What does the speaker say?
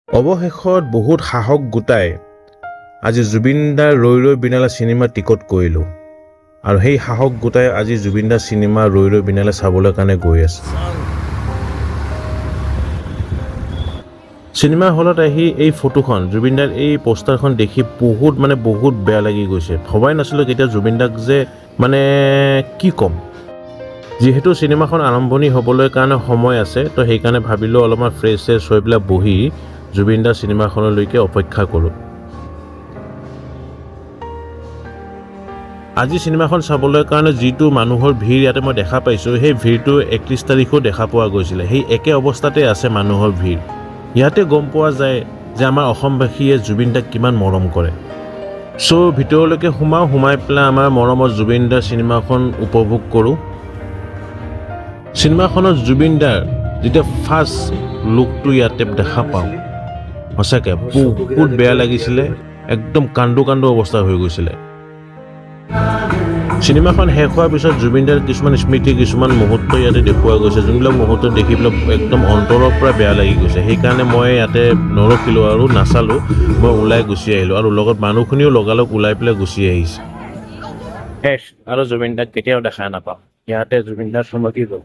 অৱশেষত বহুত সাহস গোটাই আজি জুবিন দাৰ ৰৈ ৰৈ বিনালে চিনেমা টিকট কৰিলোঁ আৰু সেই সাহস গোটাই আজি জুবিন দাৰ চিনেমা ৰৈ ৰৈ বিনালে চাবলৈ কাৰণে গৈ আছোঁ। চিনেমা হলত আহি এই ফটোখন জুবিন দাৰ এই পোষ্টাৰখন দেখি বহুত বেয়া লাগি গৈছে। ভবাই নাছিলোঁ কেতিয়া জুবিন দাক যে কি ক'ম, যিহেতু চিনেমাখন আৰম্ভণি হ'বলৈ কাৰণে সময় আছে, তো সেইকাৰণে ভাবিলোঁ অলপমান ফ্ৰেছ হৈ পেলাই বহি জুবিন দাৰ চিনেমাখনলৈকে অপেক্ষা কৰোঁ। আজি চিনেমাখন চাবলৈ কাৰণে যিটো মানুহৰ ভিৰ ইয়াতে মই দেখা পাইছোঁ, সেই ভিৰটো 31 তাৰিখো দেখা পোৱা গৈছিলে। সেই একে অৱস্থাতে আছে মানুহৰ ভিৰ। ইয়াতে গম পোৱা যায় যে আমাৰ অসমবাসীয়ে জুবিন দাক কিমান মৰম কৰে। চ' ভিতৰলৈকে সোমাই পেলাই আমাৰ মৰমৰ জুবিন দাৰ চিনেমাখন উপভোগ কৰোঁ। চিনেমাখনত জুবিন দাৰ যেতিয়া ফাৰ্ষ্ট লুকটো ইয়াতে দেখা পাওঁ, সঁচাকৈ বহুত বেয়া লাগিছিলে। একদম কান্দো অৱস্থা হৈ গৈছিলে। চিনেমাখন শেষ হোৱাৰ পিছত জুবিন দাৰ কিছুমান স্মৃতি, কিছুমান মুহূৰ্ত ইয়াতে দেখুওৱা গৈছে, যোনবিলাক মুহূৰ্ত দেখি পেলাই একদম অন্তৰৰ পৰা বেয়া লাগি গৈছে। সেইকাৰণে মই ইয়াতে নৰখিলোঁ আৰু নাচালোঁ, মই ওলাই গুচি আহিলোঁ আৰু লগত মানুহখিনিও লগালগ ওলাই পেলাই গুচি আহিছে। শেষ আৰু জুবিন দাক কেতিয়াও দেখা নাপাওঁ। ইয়াতে জুবিন দাৰ থমকি গ'ল।